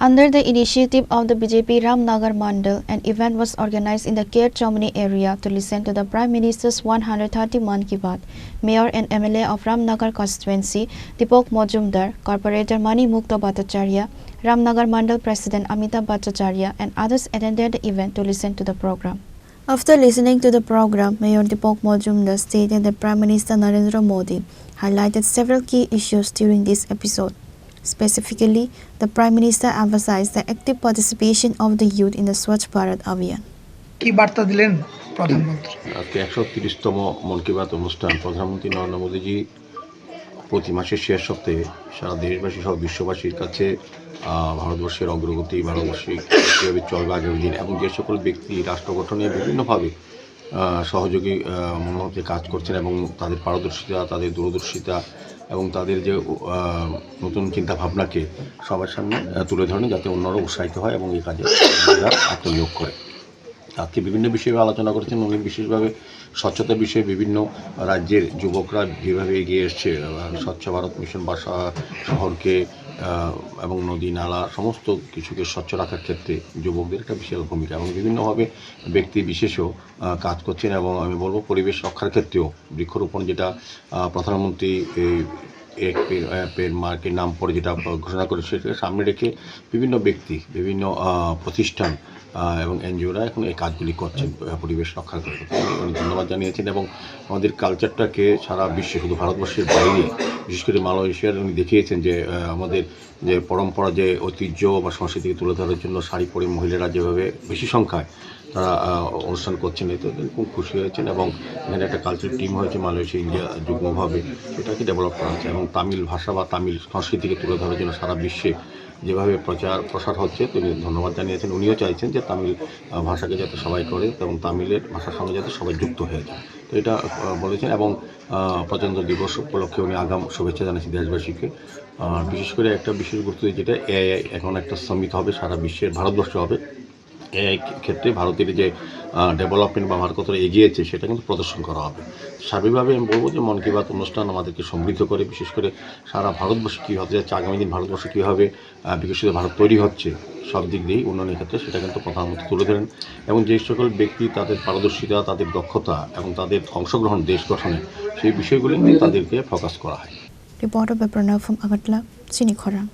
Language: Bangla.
Under the initiative of the BJP Ramnagar Mandal, an event was organized in the Care Chomni area to listen to the Prime Minister's 130 Mann Ki Baat. Mayor and MLA of Ramnagar constituency, Deepak Majumdar, Corporator Mani Mukta Bhattacharya, Ramnagar Mandal President Amitabh Bhattacharya and others attended the event to listen to the program. After listening to the program, Mayor Deepak Majumdar stated that Prime Minister Narendra Modi highlighted several key issues during this episode. Specifically, the Prime Minister emphasized the active participation of the youth in the Swachh Bharat Abhiyan. কি বার্তা দিলেন প্রধানমন্ত্রী? আজকে 130তম মন কি বাত অনুষ্ঠান প্রধানমন্ত্রী নরেন্দ্র মোদীজি প্রতি মাসের শেষ সপ্তাহে সারা দেশবাসী সহ বিশ্ববাসীর কাছে ভারতবর্ষের অগ্রগতি, ভারতবর্ষে কীভাবে চলবে আগামী দিন এবং যে সকল ব্যক্তি রাষ্ট্র গঠনে বিভিন্নভাবে সহযোগী মনোভাবে কাজ করছেন এবং তাদের পারদর্শিতা, তাদের দূরদর্শিতা এবং তাদের যে নতুন চিন্তাভাবনাকে সবার সামনে তুলে ধরেন যাতে অন্যরা উৎসাহিত হয় এবং এই কাজে আত্মনিয়োগ করে। আজকে বিভিন্ন বিষয়ে আলোচনা করেছেন উনি, বিশেষভাবে স্বচ্ছতা বিষয়ে বিভিন্ন রাজ্যের যুবকরা যেভাবে এগিয়ে এসছে, স্বচ্ছ ভারত মিশন বা শহরকে এবং নদী নালা সমস্ত কিছুকে স্বচ্ছ রাখার ক্ষেত্রে যুবকদের একটা বিশাল ভূমিকা এবং বিভিন্নভাবে ব্যক্তি বিশেষও কাজ করছেন এবং আমি বলবো পরিবেশ রক্ষার ক্ষেত্রেও বৃক্ষরোপণ যেটা প্রধানমন্ত্রী এক পেড় মার্কের নাম পরে যেটা ঘোষণা করে সেটাকে সামনে রেখে বিভিন্ন ব্যক্তি, বিভিন্ন প্রতিষ্ঠান এবং এনজিওরা এখন এই কাজগুলি করছেন পরিবেশ রক্ষার ক্ষেত্রে। উনি ধন্যবাদ জানিয়েছেন এবং আমাদের কালচারটাকে সারা বিশ্বে, শুধু ভারতবর্ষের বাইরে, বিশেষ করে মালয়েশিয়ার উনি দেখিয়েছেন যে আমাদের যে পরম্পরা, যে ঐতিহ্য বা সংস্কৃতিকে তুলে ধরার জন্য শাড়ি পরে মহিলারা যেভাবে বেশি সংখ্যায় তারা অনুষ্ঠান করছেন, এতে খুব খুশি হয়েছেন এবং এখানে একটা কালচার টিম হয়েছে মালয়েশিয়া ইন্ডিয়া যুগ্মভাবে, সেটাকে ডেভেলপ করা হচ্ছে এবং তামিল ভাষা বা তামিল সংস্কৃতিকে তুলে ধরার জন্য সারা বিশ্বে যেভাবে প্রসার হচ্ছে তিনি ধন্যবাদ জানিয়েছেন। উনিও চাইছেন যে তামিল ভাষাকে যাতে সবাই করে এবং তামিলের ভাষার সঙ্গে যাতে সবাই যুক্ত হয়ে যায়, তো এটা বলেছেন এবং প্রজাতন্ত্র দিবস উপলক্ষে উনি আগাম শুভেচ্ছা জানিয়েছেন দেশবাসীকে। বিশেষ করে একটা বিশেষ গুরুত্ব যেটা এআই এখন একটা সামিট হবে সারা বিশ্বের, ভারতবর্ষে হবে। এই ক্ষেত্রে ভারতের যে ডেভেলপমেন্ট বা ভারত কতটা এগিয়েছে সেটা কিন্তু প্রদর্শন করা হবে। স্বাভাবিকভাবে আমি বলবো যে মন কি বাত অনুষ্ঠান আমাদেরকে সমৃদ্ধ করে, বিশেষ করে সারা ভারতবর্ষ কী হতে যাচ্ছে, আগামী দিন ভারতবর্ষ কীভাবে বিকশিত ভারত তৈরি হচ্ছে সব দিক দিয়েই উন্নয়নের ক্ষেত্রে, সেটা কিন্তু প্রধানমন্ত্রী তুলে ধরেন এবং যে সকল ব্যক্তি তাদের পারদর্শিতা, তাদের দক্ষতা এবং তাদের অংশগ্রহণ দেশ গঠনে, সেই বিষয়গুলি নিয়ে তাদেরকে ফোকাস করা হয়। Reporter by Pranav from Agartala, Sini Khorang.